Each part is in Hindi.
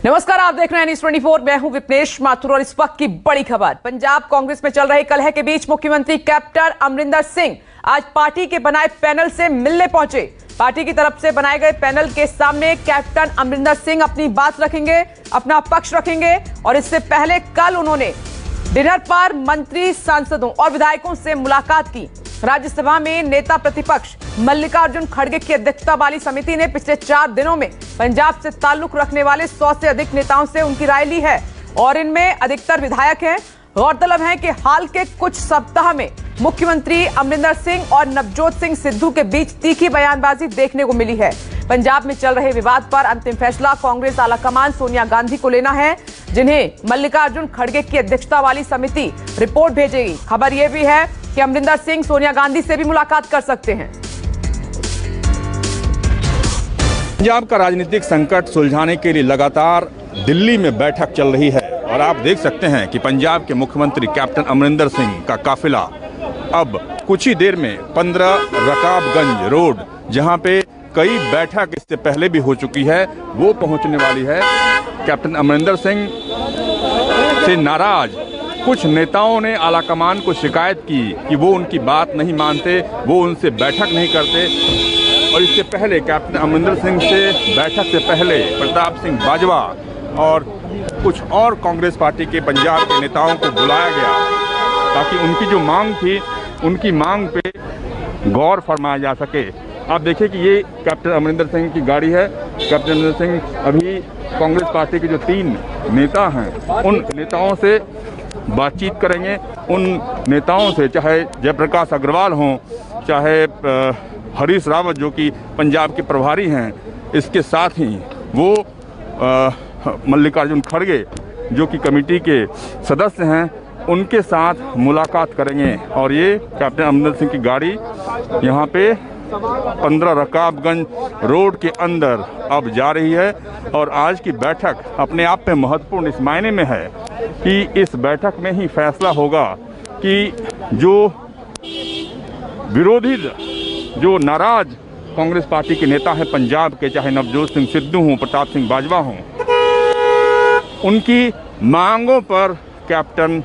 नमस्कार, आप देख रहे हैं न्यूज़ 24। मैं हूं विपनेश माथुर और इस वक्त की बड़ी खबर। पंजाब कांग्रेस में चल रही कलह के बीच मुख्यमंत्री कैप्टन अमरिंदर सिंह आज पार्टी के बनाए पैनल से मिलने पहुंचे। पार्टी की तरफ से बनाए गए पैनल के सामने कैप्टन अमरिंदर सिंह अपनी बात रखेंगे, अपना पक्ष रखेंगे और इससे पहले कल उन्होंने डिनर पर मंत्री, सांसदों और विधायकों से मुलाकात की। राज्यसभा में नेता प्रतिपक्ष मल्लिकार्जुन खड़गे की अध्यक्षता वाली समिति ने पिछले 4 दिनों में पंजाब से ताल्लुक रखने वाले 100 से अधिक नेताओं से उनकी राय ली है और इनमें अधिकतर विधायक हैं। गौरतलब है कि हाल के कुछ सप्ताह में मुख्यमंत्री अमरिंदर सिंह और नवजोत सिंह सिद्धू के बीच तीखी बयानबाजी देखने को मिली है। पंजाब में चल रहे विवाद पर अंतिम फैसला कांग्रेस आलाकमान सोनिया गांधी को लेना है, जिन्हें मल्लिकार्जुन खड़गे की अध्यक्षता वाली समिति रिपोर्ट भेजेगी। खबर यह भी है कि अमरिंदर सिंह सोनिया गांधी से भी मुलाकात कर सकते हैं। पंजाब का राजनीतिक संकट सुलझाने के लिए लगातार दिल्ली में बैठक चल रही है और आप देख सकते हैं कि पंजाब के मुख्यमंत्री कैप्टन अमरिंदर सिंह का काफिला अब कुछ ही देर में 15 रकाबगंज रोड, जहां पे कई बैठक इससे पहले भी हो चुकी है, वो पहुंचने वाली है। कैप्टन अमरिंदर सिंह से नाराज कुछ नेताओं ने आलाकमान को शिकायत की कि वो उनकी बात नहीं मानते, वो उनसे बैठक नहीं करते। और इससे पहले कैप्टन अमरिंदर सिंह से बैठक से पहले प्रताप सिंह बाजवा और कुछ और कांग्रेस पार्टी के पंजाब के नेताओं को बुलाया गया ताकि उनकी जो मांग थी, उनकी मांग पे गौर फरमाया जा सके। आप देखिए कि ये कैप्टन अमरिंदर सिंह की गाड़ी है। कैप्टन अमरिंदर सिंह अभी कांग्रेस पार्टी के जो 3 नेता हैं, उन नेताओं से बातचीत करेंगे। उन नेताओं से, चाहे जयप्रकाश अग्रवाल हों, चाहे हरीश रावत जो कि पंजाब के प्रभारी हैं, इसके साथ ही वो मल्लिकार्जुन खड़गे जो कि कमेटी के सदस्य हैं, उनके साथ मुलाकात करेंगे। और ये कैप्टन अमरिंदर सिंह की गाड़ी यहाँ पे 15 रकाबगंज रोड के अंदर अब जा रही है। और आज की बैठक अपने आप में महत्वपूर्ण इस मायने में है कि इस बैठक में ही फैसला होगा कि जो विरोधी, जो नाराज कांग्रेस पार्टी के नेता हैं पंजाब के, चाहे नवजोत सिंह सिद्धू हों, प्रताप सिंह बाजवा हों, उनकी मांगों पर कैप्टन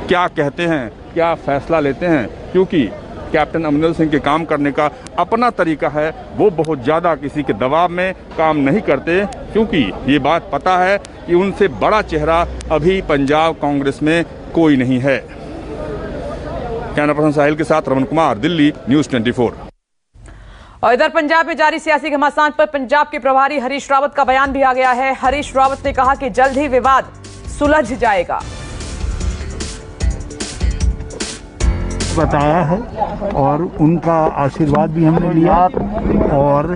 क्या कहते हैं, क्या फैसला लेते हैं। क्योंकि कैप्टन अमरिंदर सिंह के काम करने का अपना तरीका है, वो बहुत ज़्यादा किसी के दबाव में काम नहीं करते, क्योंकि ये बात पता है कि उनसे बड़ा चेहरा अभी पंजाब कांग्रेस में कोई नहीं है। कैमरा पर्सन साहिल के साथ रमन कुमार, दिल्ली, न्यूज़ 24। और इधर पंजाब में जारी सियासी घमासान पर पंजाब के प्रभारी हरीश रावत का बयान भी आ गया है। हरीश रावत ने कहा कि जल्द ही विवाद सुलझ जाएगा। बताया है और उनका आशीर्वाद भी हमने लिया और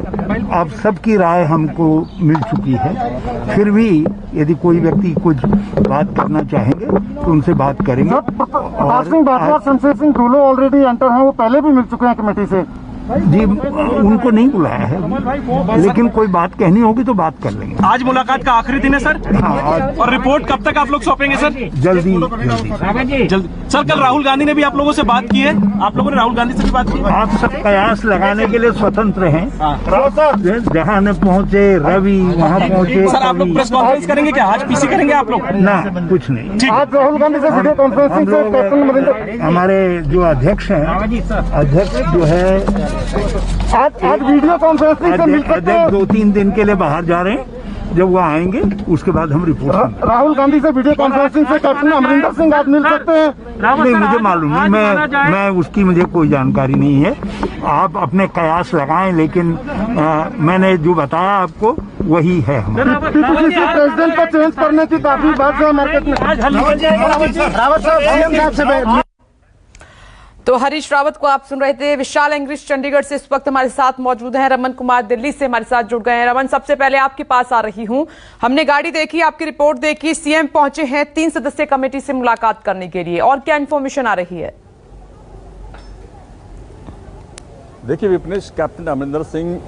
अब सबकी राय हमको मिल चुकी है। फिर भी यदि कोई व्यक्ति कुछ बात करना चाहेंगे तो उनसे बात करेंगे। प्रताप सिंह बाजवा, शमशेर सिंह ढूलो ऑलरेडी एंटर हैं, वो पहले भी मिल चुके हैं कमेटी से। जी, उनको नहीं बुलाया है, लेकिन कोई बात कहनी होगी तो बात कर लेंगे। आज मुलाकात का आखिरी दिन है सर। हाँ, और रिपोर्ट कब तक आप लोग सौंपेंगे सर? जल्दी। सर, कल राहुल गांधी ने भी आप लोगों से बात की है, आप लोगों ने राहुल गांधी से भी बात की है? आप सब कयास लगाने के लिए स्वतंत्र हैं। जहाँ न पहुँचे रवि, वहाँ पहुँचे। सर, आप लोग प्रेस कॉन्फ्रेंस करेंगे क्या? आज पीसी करेंगे आप लोग? ना, कुछ नहीं। आज राहुल गांधी से वीडियो कॉन्फ्रेंसिंग से कैप्टन अमरिंदर, हमारे जो अध्यक्ष हैं, अध्यक्ष जो है आज वीडियो कॉन्फ्रेंसिंग से मिल सकते हैं। 2-3 दिन के लिए बाहर जा रहे हैं, जब वो आएंगे उसके बाद हम रिपोर्ट। राहुल गांधी से वीडियो कॉन्फ्रेंसिंग से कैप्टन अमरिंदर सिंह आज मिल सकते हैं? नहीं, मुझे मालूम नहीं, मैं उसकी मुझे कोई जानकारी नहीं है। आप अपने कयास लगाएं, लेकिन मैंने जो बताया आपको वही है। प्रेसिडेंट को चेंज करने की काफी बात है मार्केट में। तो हरीश रावत को आप सुन रहे थे। विशाल एंग्रिश चंडीगढ़ से इस वक्त हमारे साथ मौजूद हैं। रमन कुमार दिल्ली से हमारे साथ जुड़ गए हैं। रमन, सबसे पहले आपके पास आ रही हूं। हमने गाड़ी देखी, आपकी रिपोर्ट देखी, सीएम पहुंचे हैं 3 सदस्यीय कमेटी से मुलाकात करने के लिए, और क्या इन्फॉर्मेशन आ रही है? देखिए विपनेश, कैप्टन अमरिंदर सिंह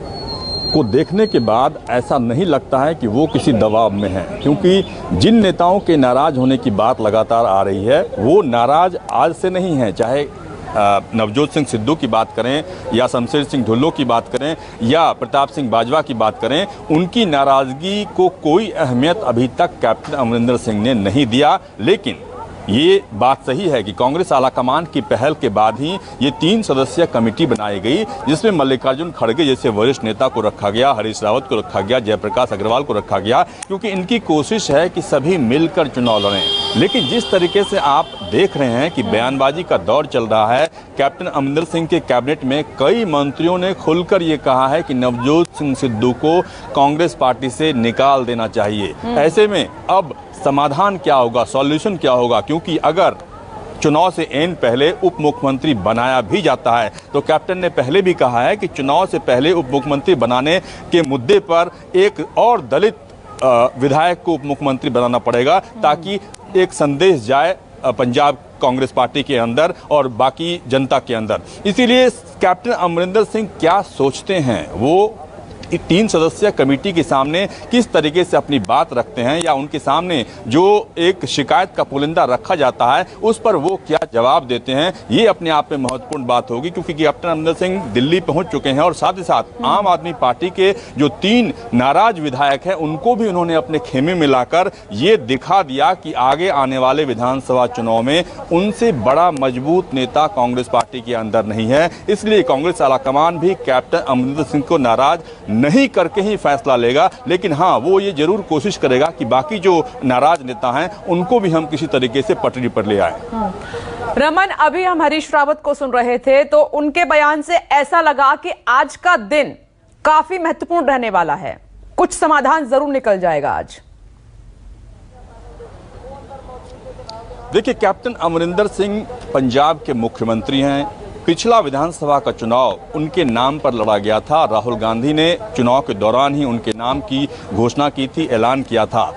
को देखने के बाद ऐसा नहीं लगता है कि वो किसी दबाव में है, क्योंकि जिन नेताओं के नाराज होने की बात लगातार आ रही है, वो नाराज आज से नहीं है। चाहे नवजोत सिंह सिद्धू की बात करें या शमशेर सिंह ढुल्लो की बात करें या प्रताप सिंह बाजवा की बात करें, उनकी नाराज़गी को कोई अहमियत अभी तक कैप्टन अमरिंदर सिंह ने नहीं दिया। लेकिन ये बात सही है कि कांग्रेस आलाकमान की पहल के बाद ही ये 3 सदस्यीय कमेटी बनाई गई, जिसमें मल्लिकार्जुन खड़गे जैसे वरिष्ठ नेता को रखा गया, हरीश रावत को रखा गया, जयप्रकाश अग्रवाल को रखा गया, क्योंकि इनकी कोशिश है कि सभी मिलकर चुनाव लड़ें। लेकिन जिस तरीके से आप देख रहे हैं कि बयानबाजी का दौर चल रहा है, कैप्टन अमरिंदर सिंह के कैबिनेट में कई मंत्रियों ने खुलकर ये कहा है कि नवजोत सिंह सिद्धू को कांग्रेस पार्टी से निकाल देना चाहिए। ऐसे में अब समाधान क्या होगा, सॉल्यूशन क्या होगा? क्योंकि अगर चुनाव से एन पहले उप मुख्यमंत्री बनाया भी जाता है तो कैप्टन ने पहले भी कहा है कि चुनाव से पहले उप मुख्यमंत्री बनाने के मुद्दे पर एक और दलित विधायक को उप मुख्यमंत्री बनाना पड़ेगा, ताकि एक संदेश जाए पंजाब कांग्रेस पार्टी के अंदर और बाकी जनता के अंदर। इसीलिए कैप्टन अमरिंदर सिंह क्या सोचते हैं, वो 3 सदस्यीय कमेटी के सामने किस तरीके से अपनी बात रखते हैं, या उनके सामने जो एक शिकायत का पुलिंदा रखा जाता है उस पर वो क्या जवाब देते हैं, ये अपने आप में महत्वपूर्ण बात होगी। क्योंकि कैप्टन अमरिंदर सिंह दिल्ली पहुंच चुके हैं और साथ ही साथ आम आदमी पार्टी के जो 3 नाराज विधायक हैं उनको भी उन्होंने अपने खेमे में लाकर ये दिखा दिया कि आगे आने वाले विधानसभा चुनाव में उनसे बड़ा मजबूत नेता कांग्रेस पार्टी के अंदर नहीं है। इसलिए कांग्रेस आलाकमान भी कैप्टन अमरिंदर सिंह को नाराज नहीं करके ही फैसला लेगा। लेकिन हाँ, वो ये जरूर कोशिश करेगा कि बाकी जो नाराज नेता हैं उनको भी हम किसी तरीके से पटरी पर ले आए। रमन, अभी हम हरीश रावत को सुन रहे थे तो उनके बयान से ऐसा लगा कि आज का दिन काफी महत्वपूर्ण रहने वाला है, कुछ समाधान जरूर निकल जाएगा आज। देखिए, कैप्टन अमरिंदर सिंह पंजाब के मुख्यमंत्री हैं। पिछला विधानसभा का चुनाव उनके नाम पर लड़ा गया था। राहुल गांधी ने चुनाव के दौरान ही उनके नाम की घोषणा की थी, ऐलान किया था।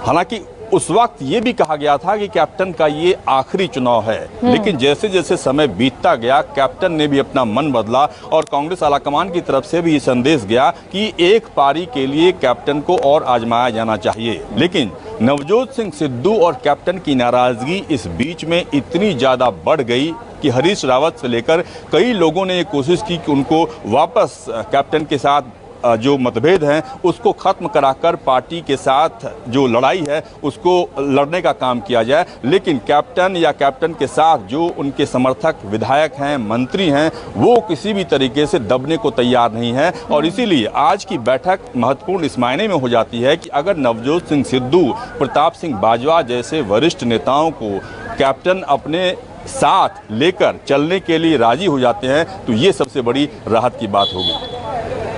हालांकि उस वक्त ये भी कहा गया था कि कैप्टन का ये आखिरी चुनाव है। लेकिन जैसे जैसे समय बीतता गया, कैप्टन ने भी अपना मन बदला और कांग्रेस आलाकमान की तरफ से भी ये संदेश गया कि एक पारी के लिए कैप्टन को और आजमाया जाना चाहिए। लेकिन नवजोत सिंह सिद्धू और कैप्टन की नाराजगी इस बीच में इतनी ज़्यादा बढ़ गई कि हरीश रावत से लेकर कई लोगों ने ये कोशिश की कि उनको वापस कैप्टन के साथ जो मतभेद हैं उसको खत्म कराकर पार्टी के साथ जो लड़ाई है उसको लड़ने का काम किया जाए। लेकिन कैप्टन या कैप्टन के साथ जो उनके समर्थक विधायक हैं, मंत्री हैं, वो किसी भी तरीके से दबने को तैयार नहीं है। और इसीलिए आज की बैठक महत्वपूर्ण इस मायने में हो जाती है कि अगर नवजोत सिंह सिद्धू, प्रताप सिंह बाजवा जैसे वरिष्ठ नेताओं को कैप्टन अपने साथ लेकर चलने के लिए राजी हो जाते हैं तो ये सबसे बड़ी राहत की बात होगी।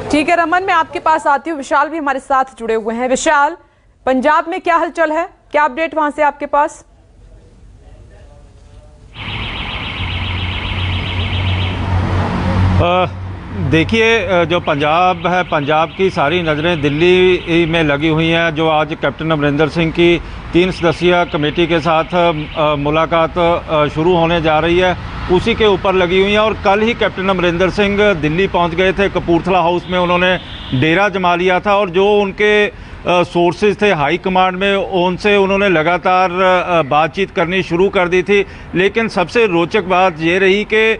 ठीक है रमन, मैं आपके पास आती हूँ। विशाल भी हमारे साथ जुड़े हुए हैं। विशाल, पंजाब में क्या हलचल है, क्या अपडेट वहां से आपके पास? देखिए, जो पंजाब है, पंजाब की सारी नज़रें दिल्ली में लगी हुई हैं। जो आज कैप्टन अमरिंदर सिंह की 3 सदस्यीय कमेटी के साथ मुलाकात शुरू होने जा रही है, उसी के ऊपर लगी हुई हैं। और कल ही कैप्टन अमरिंदर सिंह दिल्ली पहुंच गए थे। कपूरथला हाउस में उन्होंने डेरा जमा लिया था और जो उनके सोर्सेज थे हाई कमांड में, उनसे उन्होंने लगातार बातचीत करनी शुरू कर दी थी। लेकिन सबसे रोचक बात ये रही कि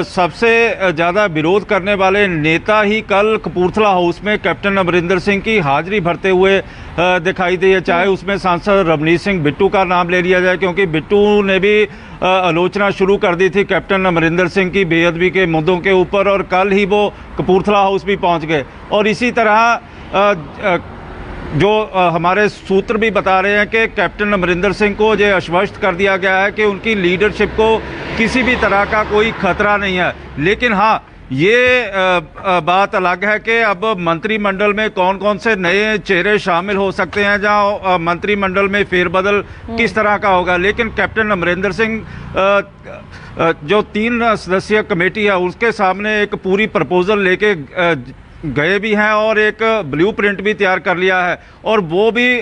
सबसे ज़्यादा विरोध करने वाले नेता ही कल कपूरथला हाउस में कैप्टन अमरिंदर सिंह की हाजिरी भरते हुए दिखाई दिए। चाहे उसमें सांसद रवनीत सिंह बिट्टू का नाम ले लिया जाए, क्योंकि बिट्टू ने भी आलोचना शुरू कर दी थी कैप्टन अमरिंदर सिंह की बेअदबी के मुद्दों के ऊपर, और कल ही वो कपूरथला हाउस भी पहुंच गए। और इसी तरह जो हमारे सूत्र भी बता रहे हैं कि कैप्टन अमरिंदर सिंह को ये आश्वस्त कर दिया गया है कि उनकी लीडरशिप को किसी भी तरह का कोई खतरा नहीं है। लेकिन हाँ, ये बात अलग है कि अब मंत्रिमंडल में कौन कौन से नए चेहरे शामिल हो सकते हैं, जहां मंत्रिमंडल में फेरबदल किस तरह का होगा। लेकिन कैप्टन अमरिंदर सिंह जो 3 सदस्यीय कमेटी है उसके सामने एक पूरी प्रपोजल लेके गए भी हैं और एक ब्लूप्रिंट भी तैयार कर लिया है। और वो भी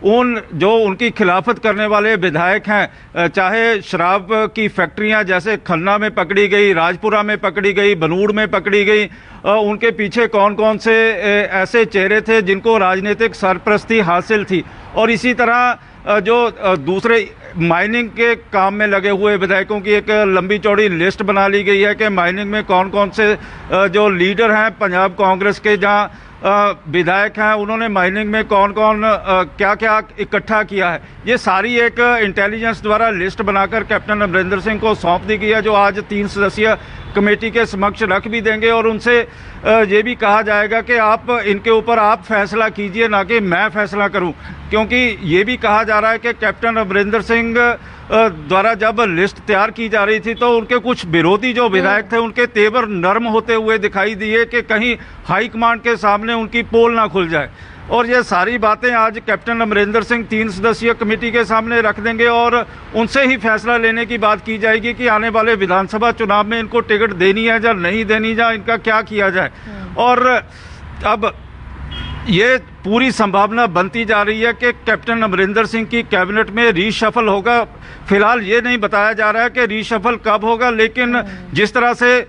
उन जो उनकी खिलाफत करने वाले विधायक हैं, चाहे शराब की फैक्ट्रियां जैसे खन्ना में पकड़ी गई, राजपुरा में पकड़ी गई, बनूड़ में पकड़ी गई, उनके पीछे कौन कौन से ऐसे चेहरे थे जिनको राजनीतिक सरपरस्ती हासिल थी। और इसी तरह जो दूसरे माइनिंग के काम में लगे हुए विधायकों की एक लंबी चौड़ी लिस्ट बना ली गई है कि माइनिंग में कौन कौन से जो लीडर हैं पंजाब कांग्रेस के, जहां विधायक हैं, उन्होंने माइनिंग में कौन कौन क्या क्या इकट्ठा किया है। ये सारी एक इंटेलिजेंस द्वारा लिस्ट बनाकर कैप्टन अमरिंदर सिंह को सौंप दी गई है, जो आज 3 सदस्यीय कमेटी के समक्ष रख भी देंगे और उनसे ये भी कहा जाएगा कि आप इनके ऊपर आप फैसला कीजिए, ना कि मैं फैसला करूं। क्योंकि ये भी कहा जा रहा है कि कैप्टन अमरिंदर सिंह द्वारा जब लिस्ट तैयार की जा रही थी तो उनके कुछ विरोधी जो विधायक थे उनके तेवर नर्म होते हुए दिखाई दिए कि कहीं हाईकमांड के सामने उनकी पोल ना खुल जाए। और ये सारी बातें आज कैप्टन अमरिंदर सिंह 3 सदस्यीय कमेटी के सामने रख देंगे और उनसे ही फैसला लेने की बात की जाएगी कि आने वाले विधानसभा चुनाव में इनको टिकट देनी है या नहीं देनी, या इनका क्या किया जाए। और अब ये पूरी संभावना बनती जा रही है कि कैप्टन अमरिंदर सिंह की कैबिनेट में रीशफल होगा। फिलहाल ये नहीं बताया जा रहा है कि रीशफल कब होगा, लेकिन जिस तरह से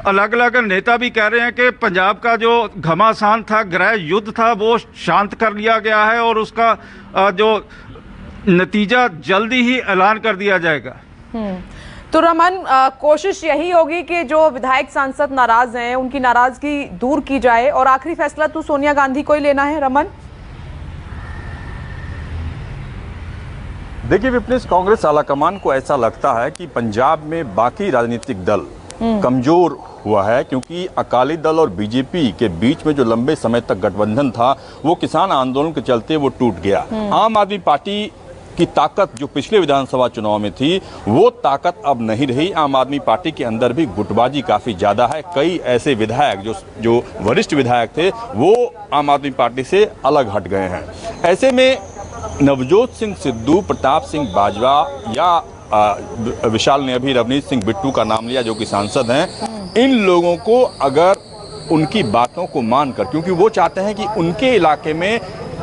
अलग अलग नेता भी कह रहे हैं कि पंजाब का जो घमासान था, गृह युद्ध था, वो शांत कर लिया गया है और उसका जो नतीजा जल्दी ही ऐलान कर दिया जाएगा। तो रमन, कोशिश यही होगी कि जो विधायक सांसद नाराज हैं उनकी नाराजगी दूर की जाए और आखिरी फैसला तो सोनिया गांधी को ही लेना है। रमन, देखिए विपनेश, कांग्रेस आलाकमान को ऐसा लगता है कि पंजाब में बाकी राजनीतिक दल कमजोर हुआ है, क्योंकि अकाली दल और बीजेपी के बीच में जो लंबे समय तक गठबंधन था वो किसान आंदोलन के चलते वो टूट गया। आम आदमी पार्टी की ताकत जो पिछले विधानसभा चुनाव में थी वो ताकत अब नहीं रही। आम आदमी पार्टी के अंदर भी गुटबाजी काफी ज्यादा है। कई ऐसे विधायक जो वरिष्ठ विधायक थे वो आम आदमी पार्टी से अलग हट गए हैं। ऐसे में नवजोत सिंह सिद्धू, प्रताप सिंह बाजवा या विशाल ने अभी रवनीत सिंह बिट्टू का नाम लिया जो कि सांसद हैं, इन लोगों को अगर उनकी बातों को मानकर, क्योंकि वो चाहते हैं कि उनके इलाके में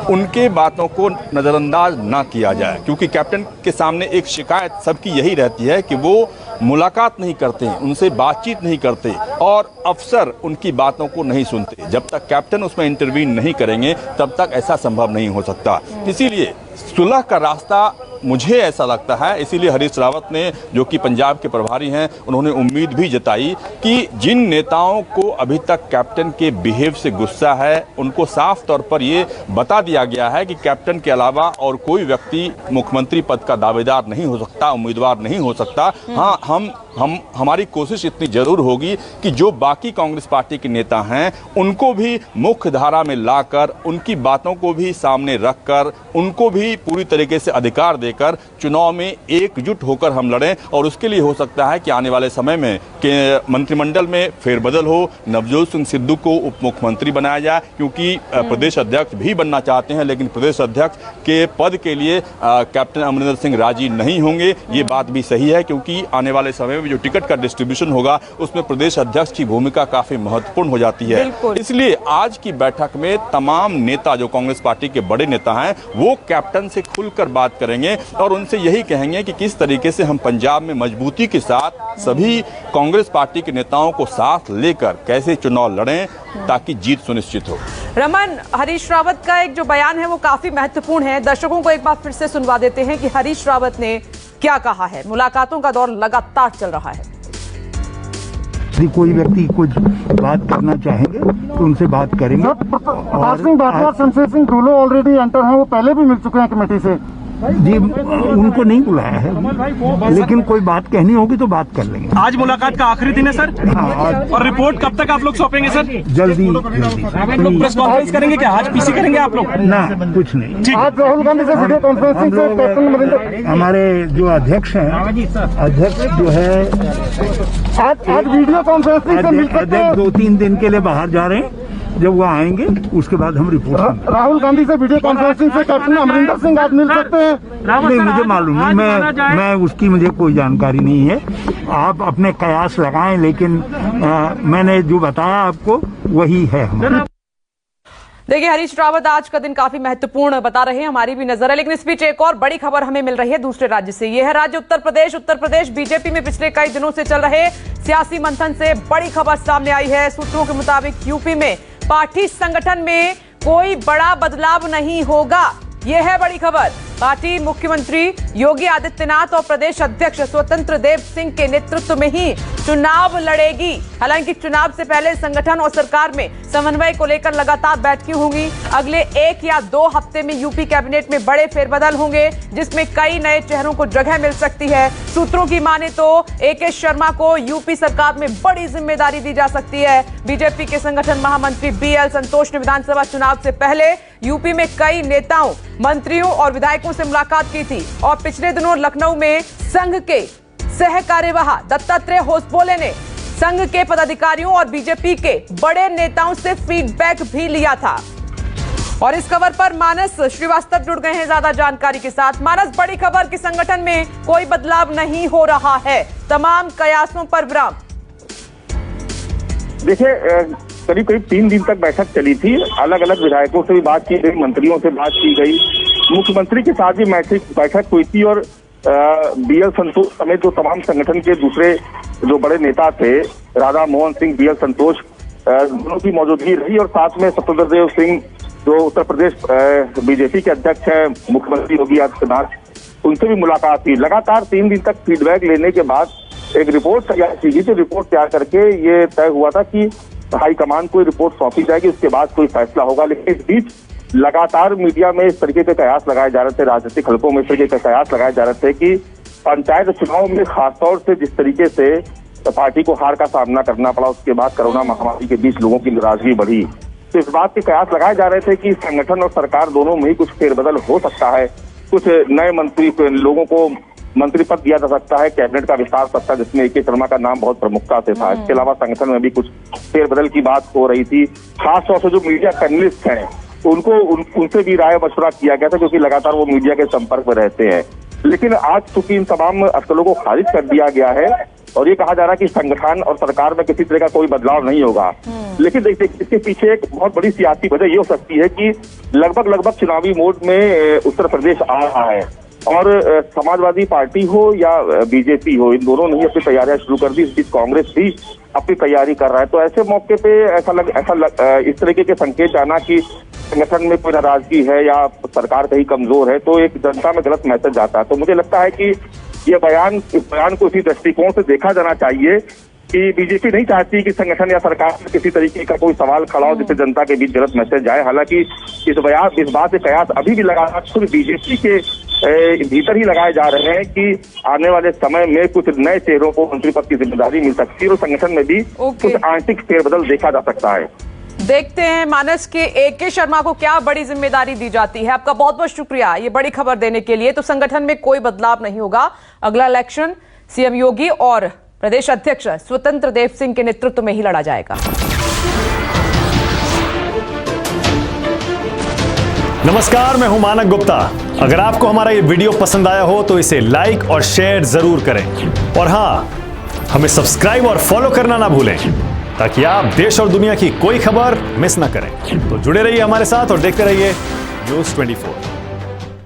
उनके बातों को नज़रअंदाज ना किया जाए, क्योंकि कैप्टन के सामने एक शिकायत सबकी यही रहती है कि वो मुलाकात नहीं करते, उनसे बातचीत नहीं करते और अफसर उनकी बातों को नहीं सुनते। जब तक कैप्टन उसमें इंटरवीन नहीं करेंगे तब तक ऐसा संभव नहीं हो सकता। इसीलिए सुलह का रास्ता मुझे ऐसा लगता है, इसीलिए हरीश रावत ने, जो कि पंजाब के प्रभारी हैं, उन्होंने उम्मीद भी जताई कि जिन नेताओं को अभी तक कैप्टन के बिहेव से गुस्सा है उनको साफ तौर पर ये बता दिया गया है कि कैप्टन के अलावा और कोई व्यक्ति मुख्यमंत्री पद का दावेदार नहीं हो सकता, उम्मीदवार नहीं हो सकता। हाँ, हमारी कोशिश इतनी जरूर होगी कि जो बाकी कांग्रेस पार्टी के नेता हैं उनको भी मुख्य धारा में लाकर, उनकी बातों को भी सामने रखकर, उनको भी पूरी तरीके से अधिकार देकर चुनाव में एकजुट होकर हम लड़ें। और उसके लिए हो सकता है कि आने वाले समय में मंत्रिमंडल में फेरबदल हो, नवजोत सिंह सिद्धू को उप मुख्यमंत्री बनाया जाए, क्योंकि प्रदेश अध्यक्ष भी बनना चाहते हैं, लेकिन प्रदेश अध्यक्ष के पद के लिए कैप्टन अमरिंदर सिंह राजी नहीं होंगे। ये बात भी सही है, क्योंकि आने वाले समय में जो टिकट का डिस्ट्रीब्यूशन होगा उसमें प्रदेश अध्यक्ष की भूमिका काफी महत्वपूर्ण हो जाती है। इसलिए आज की बैठक में तमाम नेता, जो कांग्रेस पार्टी के बड़े नेता हैं, वो कैप्टन से खुलकर बात करेंगे और उनसे यही कहेंगे कि किस तरीके से हम पंजाब में मजबूती के साथ सभी कांग्रेस पार्टी के नेताओं को साथ लेकर कैसे चुनाव लड़ें ताकि जीत सुनिश्चित हो। रमन, हरीश रावत का एक जो बयान है वो काफी महत्वपूर्ण है। दर्शकों को एक बार फिर से सुनवा देते हैं कि हरीश रावत ने क्या कहा है। मुलाकातों का दौर लगातार चल रहा है। यदि कोई व्यक्ति कुछ बात करना चाहेंगे तो उनसे बात करेंगे। प्रताप सिंह बाजवा, शमशेर सिंह ढूलो ऑलरेडी एंटर हैं, वो पहले भी मिल चुके हैं कमेटी से। जी, उनको नहीं बुलाया है, लेकिन कोई बात कहनी होगी तो बात कर लेंगे। आज मुलाकात का आखिरी दिन है सर। हाँ, और रिपोर्ट कब तक आप लोग सौंपेंगे सर? जल्दी। आप लोग प्रेस कॉन्फ्रेंस करेंगे क्या? आज पीसी करेंगे आप लोग? ना, कुछ नहीं। आज राहुल गांधी से वीडियो कॉन्फ्रेंसिंग से कैप्टन अमरिंदर, हमारे जो अध्यक्ष हैं, अध्यक्ष जो है आज वीडियो कॉन्फ्रेंसिंग से मिल सकते हैं। 2-3 दिन के लिए बाहर जा रहे हैं, जब वो आएंगे उसके बाद हम रिपोर्ट। राहुल गांधी से वीडियो कॉन्फ्रेंसिंग से कैप्टन अमरिंदर सिंह आज मिल सकते हैं? नहीं, मुझे मालूम नहीं, मैं उसकी मुझे कोई जानकारी नहीं है। आप अपने कयास लगाएं, लेकिन मैंने जो बताया आपको वही है हमारा। देखिए, हरीश रावत आज का दिन काफी महत्वपूर्ण बता रहे हैं, हमारी भी नजर है। लेकिन इस बीच एक और बड़ी खबर हमें मिल रही है दूसरे राज्य से। यह है राज्य उत्तर प्रदेश। उत्तर प्रदेश बीजेपी में पिछले कई दिनों से चल रहे सियासी मंथन से बड़ी खबर सामने आई है। सूत्रों के मुताबिक यूपी में पार्टी संगठन में कोई बड़ा बदलाव नहीं होगा। यह है बड़ी खबर। पार्टी मुख्यमंत्री योगी आदित्यनाथ और प्रदेश अध्यक्ष स्वतंत्र देव सिंह के नेतृत्व में ही चुनाव लड़ेगी। हालांकि चुनाव से पहले संगठन और सरकार में समन्वय को लेकर लगातार बैठकें होंगी। अगले 1 या 2 हफ्ते में यूपी कैबिनेट में बड़े फेरबदल होंगे, जिसमें कई नए चेहरों को जगह मिल सकती है। सूत्रों की माने तो AK शर्मा को यूपी सरकार में बड़ी जिम्मेदारी दी जा सकती है। बीजेपी के संगठन महामंत्री BL संतोष ने विधानसभा चुनाव से पहले यूपी में कई नेताओं, मंत्रियों और विधायकों से मुलाकात की थी और पिछले दिनों लखनऊ में संघ के सह कार्यवाह दत्तात्रेय होसबोले ने संघ के पदाधिकारियों और बीजेपी के बड़े नेताओं से फीडबैक भी लिया था। और इस खबर पर मानस श्रीवास्तव जुड़ गए हैं ज्यादा जानकारी के साथ। मानस, बड़ी खबर कि संगठन में कोई बदलाव नहीं हो रहा है, तमाम कयासों पर विराम। देखिए, करीब 3 दिन तक बैठक चली थी। अलग अलग विधायकों से भी बात की गई, मंत्रियों से बात की गई, मुख्यमंत्री के साथ भी बैठक हुई थी और BL संतोष समेत जो तमाम संगठन के दूसरे जो बड़े नेता थे, राधा मोहन सिंह, BL संतोष, दोनों की मौजूदगी रही और साथ में स्वतंत्र देव सिंह जो उत्तर प्रदेश बीजेपी के अध्यक्ष हैं, मुख्यमंत्री योगी आदित्यनाथ, उनसे भी मुलाकात हुई। लगातार 3 दिन तक फीडबैक लेने के बाद एक रिपोर्ट तैयार की गई। तो रिपोर्ट तैयार करके ये तय हुआ था कि हाईकमान को रिपोर्ट सौंपी जाएगी, उसके बाद कोई फैसला होगा। लेकिन इस बीच लगातार मीडिया में इस तरीके के कयास लगाए जा रहे थे, राजनीतिक हलकों में इस तरीके के कयास लगाए जा रहे थे कि पंचायत चुनाव में खासतौर से जिस तरीके से पार्टी को हार का सामना करना पड़ा, उसके बाद कोरोना महामारी के बीच लोगों की नाराजगी बढ़ी, तो इस बात के कयास लगाए जा रहे थे कि संगठन और सरकार दोनों में ही कुछ फेरबदल हो सकता है, कुछ नए मंत्री लोगों को मंत्री पद दिया जा सकता है, कैबिनेट का विस्तार सकता है, जिसमें AK शर्मा का नाम बहुत प्रमुखता से था। इसके अलावा संगठन में भी कुछ फेरबदल की बात हो रही थी। खासतौर से जो मीडिया पैनलिस्ट हैं उनसे भी राय मशवरा किया गया था, क्योंकि लगातार वो मीडिया के संपर्क में रहते हैं। लेकिन आज चूंकि इन तमाम अटकलों को खारिज कर दिया गया है और ये कहा जा रहा है कि संगठन और सरकार में किसी तरह का कोई बदलाव नहीं होगा। लेकिन देखिए, इसके पीछे एक बहुत बड़ी सियासी वजह ये हो सकती है कि लगभग चुनावी मोड में उत्तर प्रदेश आ रहा है और समाजवादी पार्टी हो या बीजेपी हो, इन दोनों ने ही अपनी तैयारियां शुरू कर दी। इस बीच कांग्रेस भी अपनी तैयारी कर रहा है। तो ऐसे मौके पे इस तरीके के संकेत आना कि संगठन में कोई नाराजगी है या सरकार कहीं कमजोर है, तो एक जनता में गलत मैसेज आता है। तो मुझे लगता है कि इस बयान को इसी दृष्टिकोण से देखा जाना चाहिए कि बीजेपी नहीं चाहती कि संगठन या सरकार में किसी तरीके का कोई सवाल खड़ा हो जिससे जनता के बीच गलत मैसेज जाए। हालांकि इस बात के कयास अभी भी लगातार खुद बीजेपी के भीतर ही लगाए जा रहे हैं कि आने वाले समय में कुछ नए चेहरों को मंत्री पद की जिम्मेदारी मिल सकती है और संगठन में भी कुछ आंशिक फेरबदल देखा जा सकता है। देखते हैं मानस के AK शर्मा को क्या बड़ी जिम्मेदारी दी जाती है। आपका बहुत बहुत शुक्रिया ये बड़ी खबर देने के लिए। तो संगठन में कोई बदलाव नहीं होगा, अगला इलेक्शन CM योगी और प्रदेश अध्यक्ष स्वतंत्र देव सिंह के नेतृत्व में ही लड़ा जाएगा। नमस्कार, मैं हूं मानक गुप्ता। अगर आपको हमारा ये वीडियो पसंद आया हो तो इसे लाइक और शेयर जरूर करें और हां, हमें सब्सक्राइब और फॉलो करना ना भूलें ताकि आप देश और दुनिया की कोई खबर मिस ना करें। तो जुड़े रहिए हमारे साथ और देखते रहिए News 24।